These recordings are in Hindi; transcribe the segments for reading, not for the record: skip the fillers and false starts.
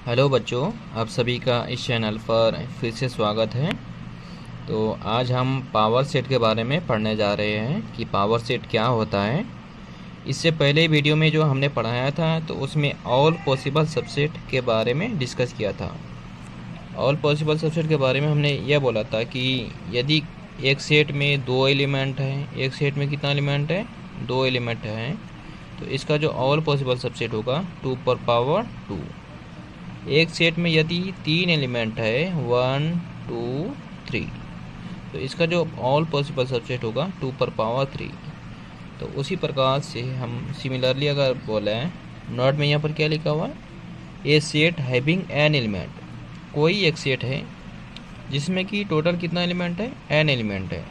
हेलो बच्चों, आप सभी का इस चैनल पर फिर से स्वागत है। तो आज हम पावर सेट के बारे में पढ़ने जा रहे हैं कि पावर सेट क्या होता है। इससे पहले वीडियो में जो हमने पढ़ाया था तो उसमें ऑल पॉसिबल सबसेट के बारे में डिस्कस किया था। ऑल पॉसिबल सबसेट के बारे में हमने यह बोला था कि यदि एक सेट में दो एलिमेंट हैं, एक सेट में कितना एलिमेंट है, दो एलिमेंट हैं, तो इसका जो ऑल पॉसिबल सबसेट होगा 2 पर पावर 2। एक सेट में यदि तीन एलिमेंट है 1 2 3, तो इसका जो ऑल पॉसिबल सबसेट होगा 2 पर पावर 3। तो उसी प्रकार से हम सिमिलरली अगर बोले हैं, नोट में यहाँ पर क्या लिखा हुआ है, ए सेट हैविंग एन एलिमेंट, कोई एक सेट है जिसमें कि टोटल कितना एलिमेंट है, एन एलिमेंट है,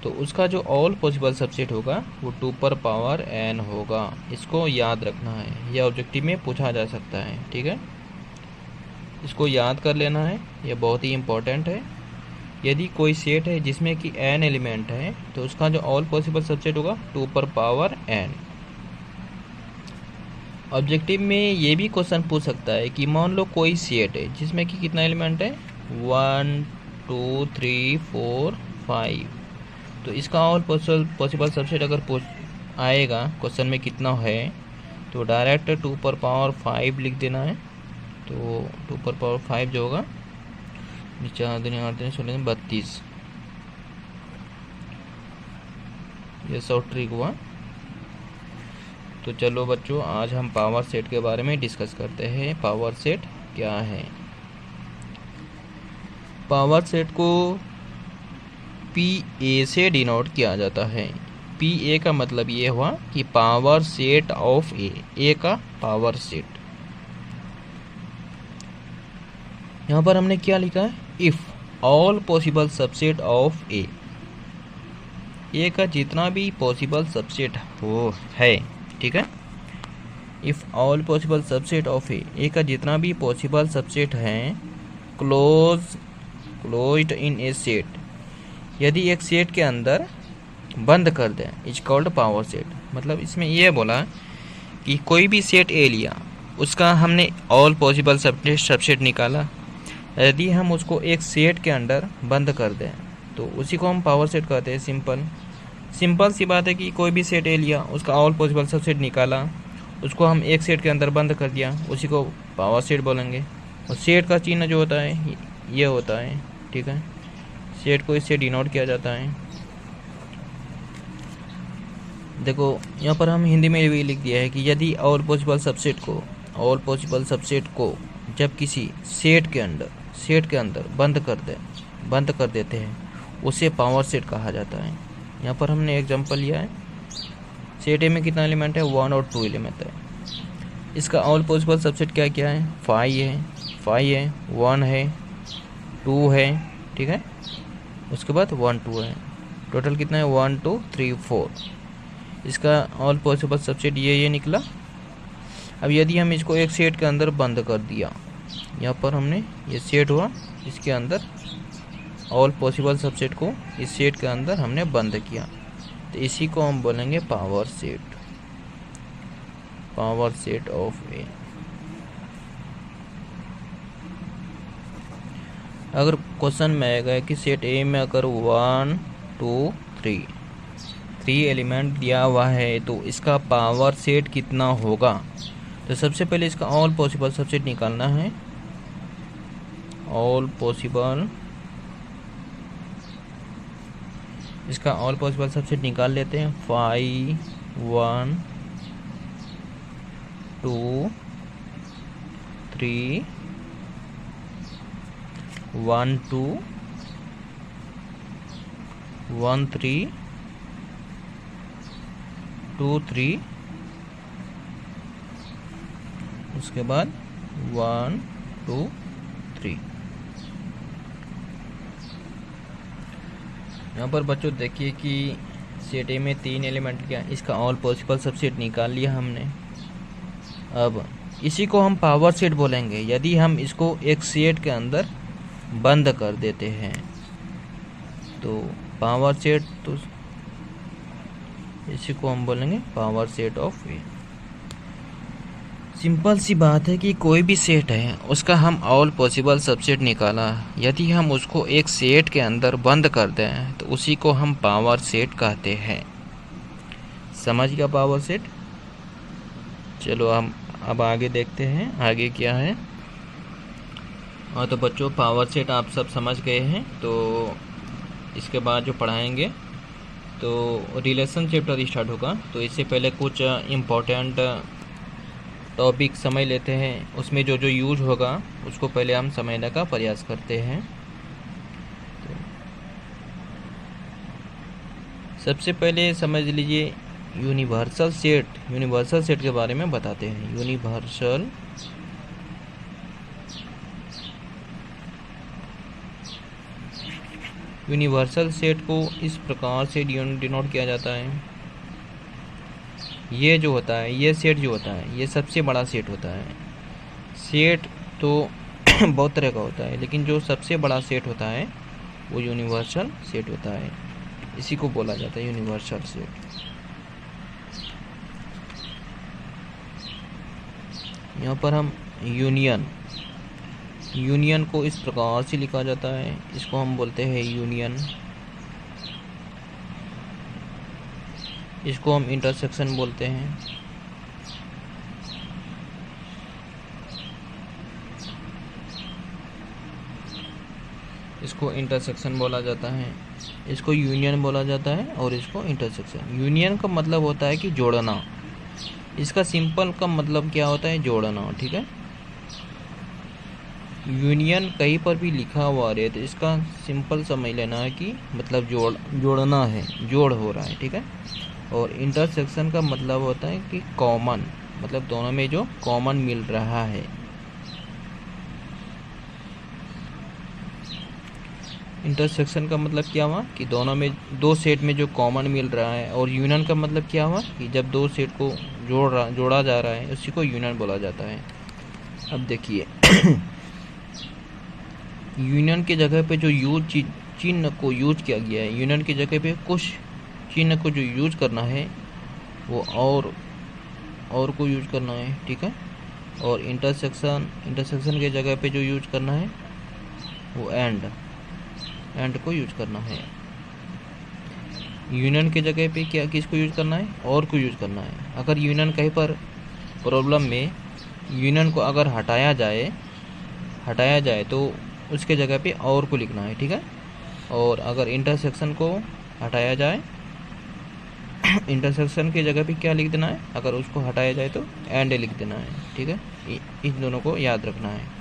तो उसका जो ऑल पॉसिबल सबसेट होगा वो 2 पर पावर एन होगा। इसको याद रखना है, यह ऑब्जेक्टिव में पूछा जा सकता है। ठीक है, इसको याद कर लेना है, यह बहुत ही इम्पोर्टेंट है। यदि कोई सेट है जिसमें कि n एलिमेंट है तो उसका जो ऑल पॉसिबल सबसेट होगा 2 पर पावर n। ऑब्जेक्टिव में ये भी क्वेश्चन पूछ सकता है कि मान लो कोई सेट है जिसमें कि कितना एलिमेंट है, 1 2 3 4 5, तो इसका ऑल पॉसिबल सबसेट अगर पूछ आएगा क्वेश्चन में कितना है, तो डायरेक्ट 2 पर पावर 5 लिख देना है। तो 2 पर पावर 5 जो होगा, नीचे 8 32, ये शॉर्ट ट्रिक हुआ। तो चलो बच्चों, आज हम पावर सेट के बारे में डिस्कस करते हैं। पावर सेट क्या है? पावर सेट को पी ए से डिनोट किया जाता है। पी ए का मतलब ये हुआ कि पावर सेट ऑफ ए का पावर सेट। यहाँ पर हमने क्या लिखा है, if all possible subset of A का जितना भी पॉसिबल सबसेट हो है, ठीक है, if all possible subset of A का जितना भी पॉसिबल सबसेट है क्लोज्ड इन ए सेट, यदि एक सेट के अंदर बंद कर दें, इज कॉल्ड पावर सेट। मतलब इसमें यह बोला कि कोई भी सेट ए लिया, उसका हमने ऑल पॉसिबल सबसेट निकाला, यदि हम उसको एक सेट के अंदर बंद कर दें तो उसी को हम पावर सेट कहते हैं। सिंपल सी बात है कि कोई भी सेट ए लिया, उसका ऑल पॉसिबल सबसेट निकाला, उसको हम एक सेट के अंदर बंद कर दिया, उसी को पावर सेट बोलेंगे। और सेट का चिन्ह जो होता है ये होता है, ठीक है, सेट को इससे डिनोट किया जाता है। देखो यहाँ पर हम हिंदी में भी लिख दिया है कि यदि ऑल पॉसिबल सबसेट को जब किसी सेट के अंदर बंद कर देते हैं, उसे पावर सेट कहा जाता है। यहाँ पर हमने एग्जांपल लिया है, सेट ए में कितना एलिमेंट है, 1 और 2 एलिमेंट है। इसका ऑल पॉसिबल सबसेट क्या क्या है, 5 है, 1 है, 2 है, ठीक है, उसके बाद 1 2 है, टोटल कितना है, 1 2 3 4। इसका ऑल पॉसिबल सबसेट ये निकला। अब यदि हम इसको एक सेट के अंदर बंद कर दिया, यहाँ पर हमने ये सेट हुआ, इसके अंदर ऑल पॉसिबल सबसेट को इस सेट के अंदर हमने बंद किया, तो इसी को हम बोलेंगे पावर सेट ऑफ ए। अगर क्वेश्चन में आएगा कि सेट ए में अगर 1 2 3 एलिमेंट दिया हुआ है तो इसका पावर सेट कितना होगा, तो सबसे पहले इसका ऑल पॉसिबल सबसेट निकालना है। इसका ऑल पॉसिबल सबसेट निकाल लेते हैं। 5 1 2 3 1 2 1 3 2 3, उसके बाद 1 2 3। यहाँ पर बच्चों देखिए कि सेट ए में 3 एलिमेंट क्या, इसका ऑल पॉसिबल सबसेट निकाल लिया हमने। अब इसी को हम पावर सेट बोलेंगे यदि हम इसको एक सेट के अंदर बंद कर देते हैं, तो पावर सेट, तो इसी को हम बोलेंगे power set of A. Simple सी बात है कि कोई भी सेट है उसका हम ऑल पॉसिबल सबसेट निकाला, यदि हम उसको एक सेट के अंदर बंद कर दें तो उसी को हम पावर सेट कहते हैं। समझ गया पावर सेट? चलो हम अब आगे देखते हैं आगे क्या है। हाँ तो बच्चों पावर सेट आप सब समझ गए हैं, तो इसके बाद जो पढ़ाएंगे तो रिलेशन चैप्टर स्टार्ट होगा। तो इससे पहले कुछ इम्पोर्टेंट टॉपिक समझ लेते हैं, उसमें जो जो यूज होगा उसको पहले हम समझने का प्रयास करते हैं। तो सबसे पहले समझ लीजिए यूनिवर्सल सेट के बारे में बताते हैं। यूनिवर्सल सेट को इस प्रकार से डिनोट किया जाता है। ये जो होता है, ये सेट जो होता है, ये सबसे बड़ा सेट होता है। सेट तो बहुत तरह का होता है, लेकिन जो सबसे बड़ा सेट होता है वो यूनिवर्सल सेट होता है। इसी को बोला जाता है यूनिवर्सल सेट। यहाँ पर हम यूनियन को इस प्रकार से लिखा जाता है, इसको हम बोलते हैं यूनियन। इसको हम इंटरसेक्शन बोलते हैं। इसको इंटरसेक्शन बोला जाता है, इसको यूनियन बोला जाता है और इसको इंटरसेक्शन। यूनियन का मतलब होता है कि जोड़ना। इसका सिंपल का मतलब क्या होता है? जोड़ना। ठीक है, यूनियन कहीं पर भी लिखा हुआ रहे तो इसका सिंपल समझ लेना है कि मतलब जोड़ना है, जोड़ हो रहा है। ठीक है, और इंटरसेक्शन का मतलब होता है कि कॉमन, मतलब दोनों में जो कॉमन मिल रहा है। इंटरसेक्शन का मतलब क्या हुआ कि दोनों में, दो सेट में जो कॉमन मिल रहा है। और यूनियन का मतलब क्या हुआ कि जब दो सेट को जोड़ा जा रहा है उसी को यूनियन बोला जाता है। अब देखिए यूनियन की जगह पे जो चिन्ह को यूज किया गया है, यूनियन की जगह पे कुछ चिन्ह को जो यूज करना है वो और को यूज करना है। ठीक है, और इंटरसेक्शन के जगह पे जो यूज करना है वो एंड को यूज करना है। यूनियन के जगह पे क्या किसको यूज करना है? और को यूज करना है। अगर यूनियन कहीं पर प्रॉब्लम में यूनियन को अगर हटाया जाए तो उसके जगह पे और को लिखना है। ठीक है, और अगर इंटरसेक्शन को हटाया जाए, इंटरसेक्शन की जगह पे क्या लिख देना है? अगर उसको हटाया जाए तो एंड लिख देना है। ठीक है, इन दोनों को याद रखना है।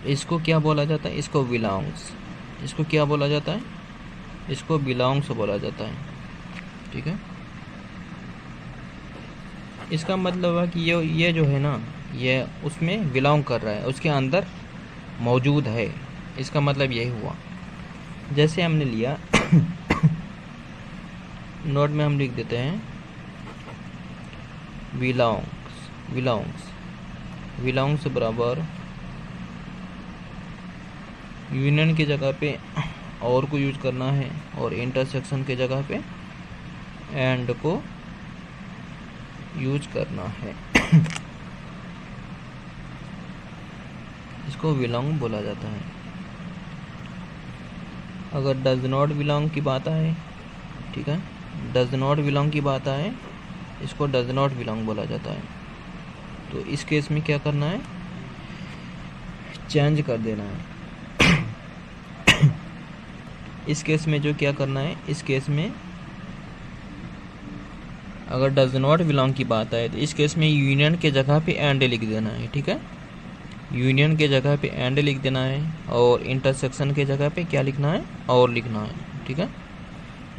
इसको क्या बोला जाता है? इसको बिलोंग्स। इसको क्या बोला जाता है? इसको बिलोंग्स बोला जाता है। ठीक है, इसका मतलब है कि ये जो है ना, ये उसमें बिलोंग कर रहा है, उसके अंदर मौजूद है। इसका मतलब यही हुआ। जैसे हमने लिया नोट में हम लिख देते हैं बिलोंग्स बराबर यूनियन की जगह पे और को यूज करना है और इंटरसेक्शन के जगह पे एंड को यूज करना है। इसको बिलोंग बोला जाता है। अगर डज नॉट बिलोंग की बात आए, ठीक है, डज नॉट बिलोंग की बात आए, इसको डज नॉट बिलोंग बोला जाता है। तो इस केस में क्या करना है? चेंज कर देना है। इस केस में जो क्या करना है, इस केस में अगर डज नॉट बिलोंग की बात आए तो इस केस में यूनियन के जगह पे एंड लिख देना है। ठीक है, यूनियन के जगह पे एंड लिख देना है और इंटरसेक्शन के जगह पे क्या लिखना है? और लिखना है। ठीक है,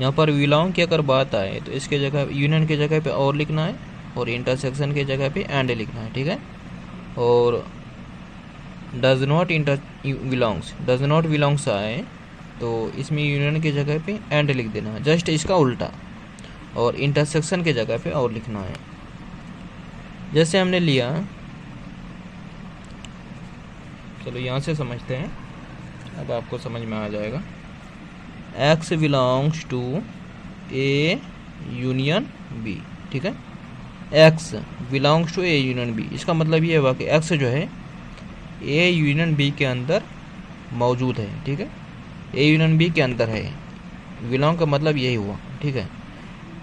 यहाँ पर बिलोंग की अगर बात आए तो इसके जगह यूनियन के जगह पे और लिखना है और इंटरसेक्शन के जगह पे एंड लिखना है। ठीक है, और डज नॉट बिलोंग्स आए तो इसमें यूनियन की जगह पे एंड लिख देना है, जस्ट इसका उल्टा, और इंटरसेक्शन के जगह पे और लिखना है। जैसे हमने लिया, चलो यहाँ से समझते हैं, अब आपको समझ में आ जाएगा। X belongs to A union B। ठीक है, X belongs to A union B, इसका मतलब ये हुआ कि एक्स जो है ए यूनियन बी के अंदर मौजूद है, ठीक है, ए यूनियन बी के अंदर है। बिलोंग का मतलब यही हुआ, ठीक है,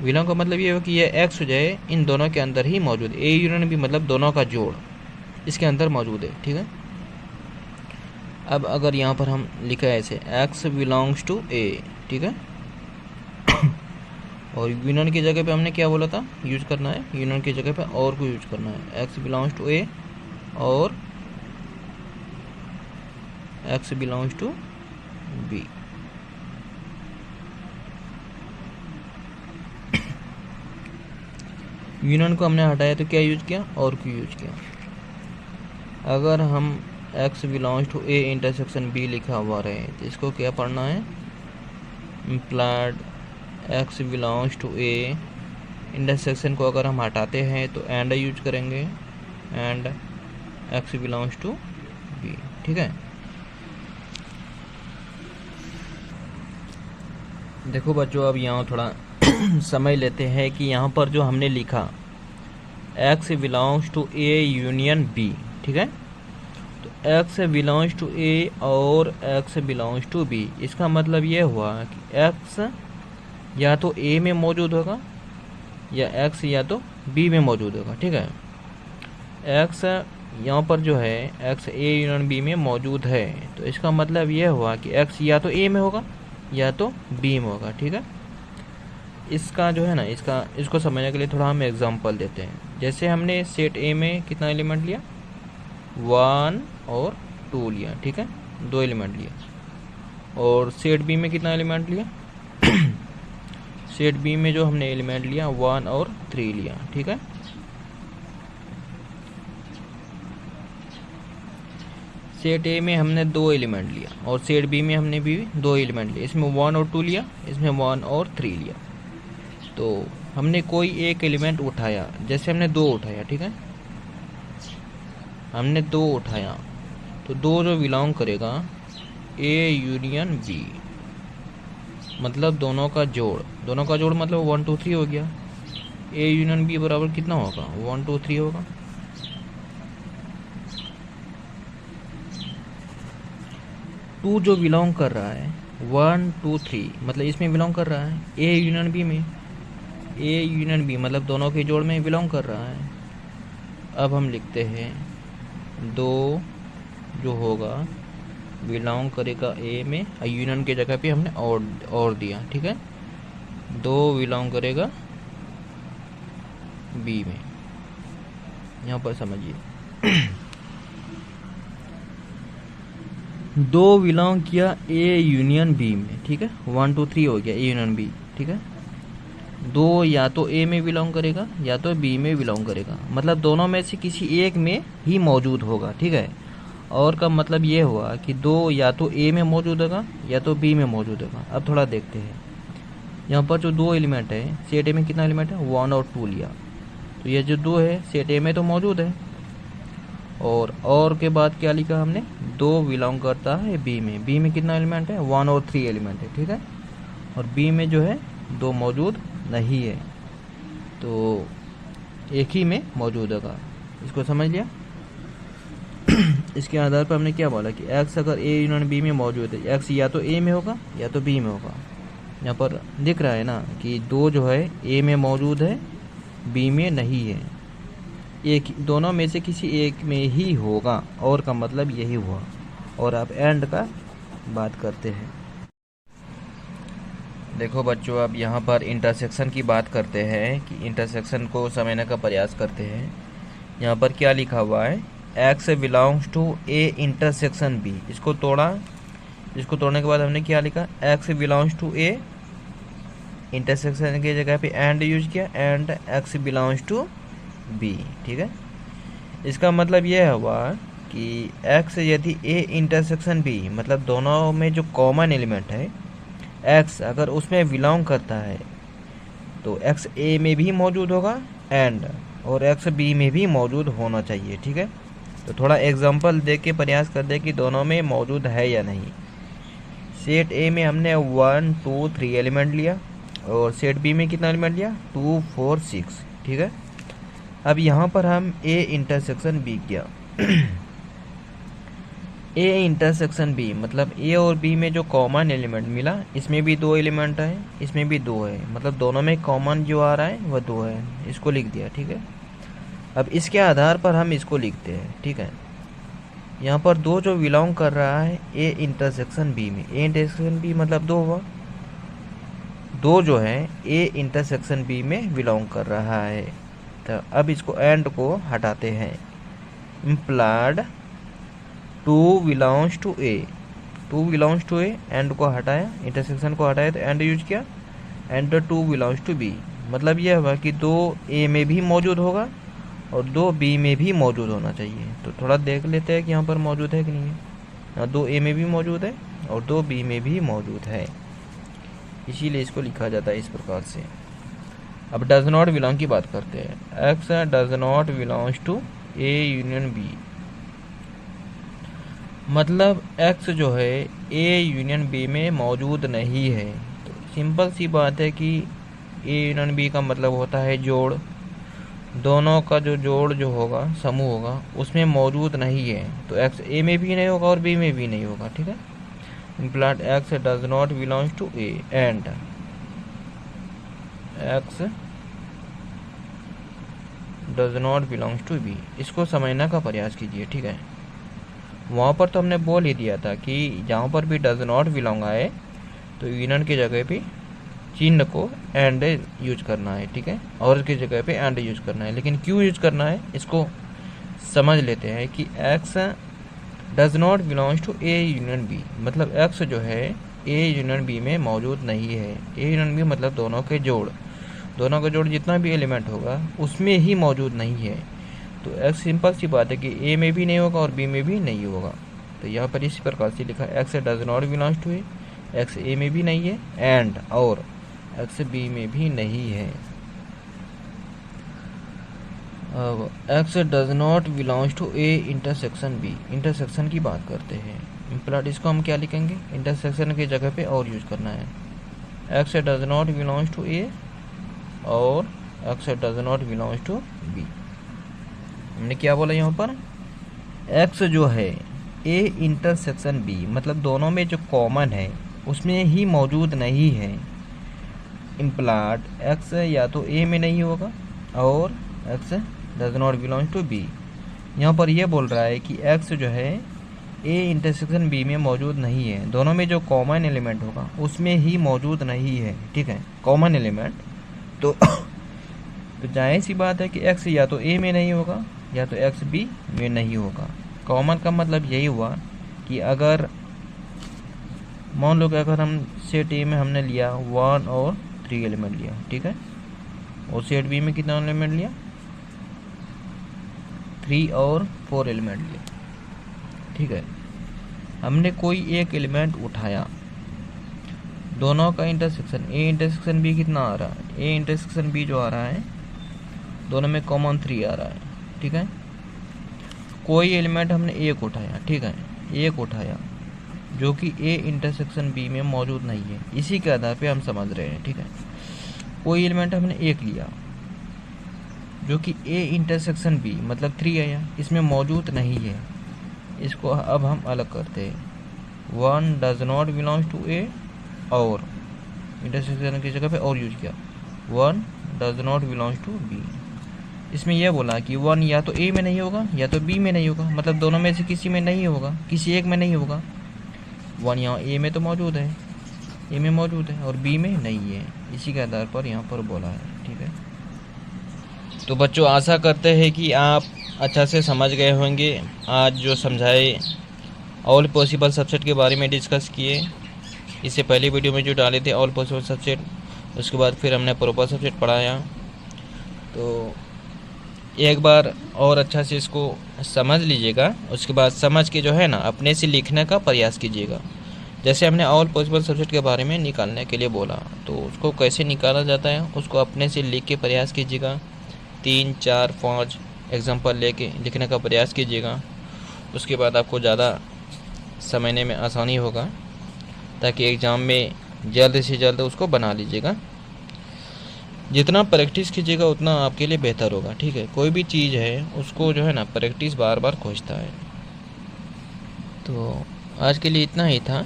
बिलोंग का मतलब ये हुआ कि ये एक्स जो है इन दोनों के अंदर ही मौजूद है। ए यूनियन बी मतलब दोनों का जोड़ इसके अंदर मौजूद है, ठीक है। अब अगर यहाँ पर हम लिखा है ऐसे एक्स बिलोंग्स टू ए, ठीक है, और यूनियन की जगह पे हमने क्या बोला था, यूज करना है, यूनियन की जगह पे और को यूज करना है, एक्स बिलोंग्स टू ए और X belongs to B. Union को हमने हटाया तो क्या यूज किया, और को यूज किया। अगर हम X belongs to A intersection B लिखा हुआ रहे तो इसको क्या पढ़ना है, implied X belongs to A intersection को अगर हम हटाते हैं तो एंड यूज करेंगे, and X belongs to B, ठीक है। देखो बच्चों, अब यहाँ थोड़ा समझ लेते हैं कि यहाँ पर जो हमने लिखा X belongs to A union B, ठीक है, तो एक्स बिलोंग्स टू ए और एक्स बिलोंग्स टू बी, इसका मतलब ये हुआ कि एक्स या तो ए में मौजूद होगा या एक्स या तो बी में मौजूद होगा, ठीक है। एक्स यहाँ पर जो है एक्स ए यूनियन बी में मौजूद है, तो इसका मतलब ये हुआ कि एक्स या तो ए में होगा या तो बी में होगा, ठीक है। इसका जो है ना, इसको समझने के लिए थोड़ा हम एग्जांपल देते हैं। जैसे हमने सेट ए में कितना एलिमेंट लिया, 1 और 2 लिया, ठीक है, 2 एलिमेंट लिया। और सेट बी में कितना एलिमेंट लिया सेट बी में जो हमने एलिमेंट लिया 1 और 3 लिया, ठीक है। सेट ए में हमने 2 एलिमेंट लिया और सेट बी में हमने भी 2 एलिमेंट लिए, इसमें 1 और 2 लिया, इसमें 1 और 3 लिया। तो हमने कोई एक एलिमेंट उठाया, जैसे हमने 2 उठाया, ठीक है, हमने 2 उठाया, तो 2 जो बिलोंग करेगा ए यूनियन बी, मतलब दोनों का जोड़ मतलब 1 2 3 हो गया। ए यूनियन बी बराबर कितना होगा, 1 2 3 होगा। टू जो बिलोंग कर रहा है 1 2 3 मतलब इसमें बिलोंग कर रहा है ए यूनियन बी में, ए यूनियन बी मतलब दोनों के जोड़ में बिलोंग कर रहा है। अब हम लिखते हैं 2 जो होगा बिलोंग करेगा ए में, यूनियन की जगह पे हमने और दिया, ठीक है, 2 बिलोंग करेगा बी में। यहाँ पर समझिए 2 बिलोंग किया ए यूनियन बी में, ठीक है, 1 2 3 हो गया ए यूनियन बी, ठीक है। 2 या तो ए में बिलोंग करेगा या तो बी में बिलोंग करेगा, मतलब दोनों में से किसी एक में ही मौजूद होगा, ठीक है। और का मतलब ये हुआ कि 2 या तो ए में मौजूद होगा या तो बी में मौजूद होगा। अब थोड़ा देखते हैं, यहाँ पर जो 2 एलिमेंट है सेट ए में कितना एलिमेंट है, 1 और 2 लिया, तो ये जो 2 है सेट ए में तो मौजूद है। और के बाद क्या लिखा हमने, 2 बिलोंग करता है बी में, बी में कितना एलिमेंट है, 1 और 3 एलिमेंट है, ठीक है, और बी में जो है 2 मौजूद नहीं है, तो एक ही में मौजूद होगा। इसको समझ लिया। इसके आधार पर हमने क्या बोला कि एक्स अगर ए यूनियन बी में मौजूद है, एक्स या तो ए में होगा या तो बी में होगा। यहाँ पर दिख रहा है ना कि 2 जो है ए में मौजूद है, बी में नहीं है, एक दोनों में से किसी एक में ही होगा, और का मतलब यही हुआ। और अब एंड का बात करते हैं। देखो बच्चों, अब यहाँ पर इंटरसेक्शन की बात करते हैं कि इंटरसेक्शन को समझने का प्रयास करते हैं। यहाँ पर क्या लिखा हुआ है, X belongs to A intersection B, इसको तोड़ा, इसको तोड़ने के बाद हमने क्या लिखा, X belongs to A, intersection की जगह पे एंड यूज किया, and X belongs to B, ठीक है। इसका मतलब यह हुआ कि एक्स यदि ए इंटरसेक्शन बी मतलब दोनों में जो कॉमन एलिमेंट है एक्स अगर उसमें बिलोंग करता है तो एक्स ए में भी मौजूद होगा एंड और एक्स बी में भी मौजूद होना चाहिए, ठीक है। तो थोड़ा एग्जांपल दे के प्रयास कर दे कि दोनों में मौजूद है या नहीं। सेट ए में हमने 1 2 3 एलिमेंट लिया और सेट बी में कितना एलिमेंट लिया, 2 4 6, ठीक है। अब यहाँ पर हम ए इंटरसेक्शन बी किया ए इंटरसेक्शन बी मतलब ए और बी में जो कॉमन एलिमेंट मिला, इसमें भी 2 एलिमेंट है, इसमें भी 2 है, मतलब दोनों में कॉमन जो आ रहा है वह 2 है। इसको लिख दिया, ठीक है। अब इसके आधार पर हम इसको लिखते हैं, ठीक है। यहाँ पर 2 जो बिलोंग कर रहा है ए इंटरसेक्शन बी में, ए इंटरसेक्शन बी मतलब 2 हुआ, 2 जो है ए इंटरसेक्शन बी में बिलोंग कर रहा है। तो अब इसको एंड को हटाते हैं, implied 2 belongs to A, 2 belongs to A, and को हटाया, इंटरसेक्शन को हटाया तो एंड यूज किया, एंड 2 बिलोंग्स टू बी, मतलब यह हुआ कि 2 ए में भी मौजूद होगा और 2 बी में भी मौजूद होना चाहिए। तो थोड़ा देख लेते हैं कि यहाँ पर मौजूद है कि नहीं है। 2 ए में भी मौजूद है और 2 बी में भी मौजूद है, इसीलिए इसको लिखा जाता है इस प्रकार से। अब डज नॉट बिलोंग की बात करते हैं, x does not belongs to A union B, मतलब x जो है ए यूनियन बी में मौजूद नहीं है। तो सिंपल सी बात है कि ए यूनियन बी का मतलब होता है जोड़, दोनों का जो जोड़ जो होगा, समूह होगा, उसमें मौजूद नहीं है। तो x ए में भी नहीं होगा और बी में भी नहीं होगा, ठीक है। Implied x does not belongs to A and x does not belongs to B, इसको समझने का प्रयास कीजिए, ठीक है। वहाँ पर तो हमने बोल ही दिया था कि जहाँ पर भी डज नॉट बिलोंग आए तो यूनियन की जगह पे चिन्ह को एंड यूज करना है, ठीक है, और की जगह पे एंड यूज करना है। लेकिन क्यों यूज करना है इसको समझ लेते हैं कि x does not belongs to A union B, मतलब x जो है ए यूनियन बी में मौजूद नहीं है। ए यूनियन बी मतलब दोनों के जोड़, दोनों का जोड़ जितना भी एलिमेंट होगा उसमें ही मौजूद नहीं है। तो एक्स सिंपल सी बात है कि ए में भी नहीं होगा और बी में भी नहीं होगा। तो यहाँ पर इसी प्रकार से लिखा x does not belongs to A, x A में भी नहीं है, एंड और एक्स बी में भी नहीं है। अब x does not belongs to A intersection B, intersection की बात करते हैं। इम्प्लाइड इसको हम क्या लिखेंगे, इंटरसेक्शन की जगह पे और यूज करना है। X does not belongs to A और x does not belongs to B. हमने क्या बोला यहाँ पर, x जो है a इंटरसेक्शन b मतलब दोनों में जो कॉमन है उसमें ही मौजूद नहीं है। इम्प्लाइड x या तो a में नहीं होगा और x does not belong to b। यहाँ पर यह बोल रहा है कि x जो है a इंटरसेक्शन b में मौजूद नहीं है, दोनों में जो कॉमन एलिमेंट होगा उसमें ही मौजूद नहीं है, ठीक है, कॉमन एलिमेंट। तो जाहिर सी बात है कि x या तो a में नहीं होगा या तो एक्स बी में नहीं होगा। कॉमन का मतलब यही हुआ कि अगर मान लो कि अगर हम सेट ए में हमने लिया 1 और 3 एलिमेंट लिया, ठीक है, और सेट बी में कितना एलिमेंट लिया, 3 और 4 एलिमेंट लिया, ठीक है। हमने कोई एक एलिमेंट उठाया, दोनों का इंटरसेक्शन ए इंटरसेक्शन बी कितना आ रहा है, ए इंटरसेक्शन बी जो आ रहा है दोनों में कॉमन 3 आ रहा है, ठीक है। कोई एलिमेंट हमने एक उठाया, ठीक है, एक उठाया जो कि ए इंटरसेक्शन बी में मौजूद नहीं है, इसी के आधार पे हम समझ रहे हैं, ठीक है। कोई एलिमेंट हमने एक लिया जो कि ए इंटरसेक्शन बी मतलब 3 आया, इसमें मौजूद नहीं है, इसको अब हम अलग करते हैं। 1 does not belongs to A और इंटरसेक्शन की जगह पे और यूज किया, 1 does not belongs to B. इसमें यह बोला कि 1 या तो ए में नहीं होगा या तो बी में नहीं होगा, मतलब दोनों में से किसी में नहीं होगा, किसी एक में नहीं होगा। 1 यहाँ ए में तो मौजूद है, ए में मौजूद है और बी में नहीं है, इसी के आधार पर यहाँ पर बोला है, ठीक है। तो बच्चों आशा करते हैं कि आप अच्छा से समझ गए होंगे। आज जो समझाए ऑल पॉसिबल सबसेट के बारे में डिस्कस किए, इससे पहले वीडियो में जो डाले थे ऑल पॉसिबल सबसेट, उसके बाद फिर हमने प्रॉपर सबसेट पढ़ाया। तो एक बार और अच्छा से इसको समझ लीजिएगा, उसके बाद समझ के जो है ना अपने से लिखने का प्रयास कीजिएगा। जैसे हमने ऑल पॉसिबल सबसेट के बारे में निकालने के लिए बोला, तो उसको कैसे निकाला जाता है उसको अपने से लिख के प्रयास कीजिएगा। 3, 4, 5 एग्जाम्पल लेके लिखने का प्रयास कीजिएगा, उसके बाद आपको ज़्यादा समझने में आसानी होगा, ताकि एग्ज़ाम में जल्द से जल्द उसको बना लीजिएगा। जितना प्रैक्टिस कीजिएगा उतना आपके लिए बेहतर होगा। ठीक है, कोई भी चीज़ है उसको जो है ना प्रैक्टिस बार बार खोजता है। तो आज के लिए इतना ही था।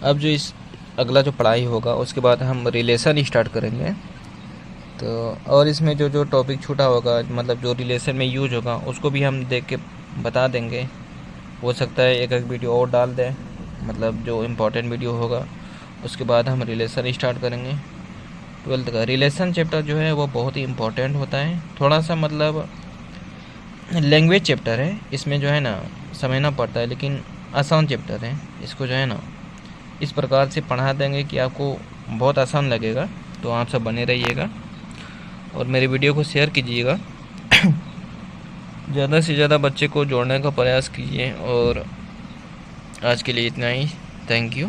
अब जो इस अगला जो पढ़ाई होगा उसके बाद हम रिलेशन स्टार्ट करेंगे। तो और इसमें जो जो टॉपिक छूटा होगा, मतलब जो रिलेशन में यूज होगा, उसको भी हम देख के बता देंगे। हो सकता है एक एक वीडियो और डाल दें, मतलब जो इम्पोर्टेंट वीडियो होगा। उसके बाद हम रिलेशन स्टार्ट करेंगे। 12th का रिलेशन चैप्टर जो है वो बहुत ही इम्पोर्टेंट होता है। थोड़ा सा मतलब लैंग्वेज चैप्टर है, इसमें जो है ना समझना पड़ता है, लेकिन आसान चैप्टर है। इसको जो है ना इस प्रकार से पढ़ा देंगे कि आपको बहुत आसान लगेगा। तो आप सब बने रहिएगा और मेरे वीडियो को शेयर कीजिएगा। ज़्यादा से ज़्यादा बच्चे को जोड़ने का प्रयास कीजिए। और आज के लिए इतना ही। Thank you.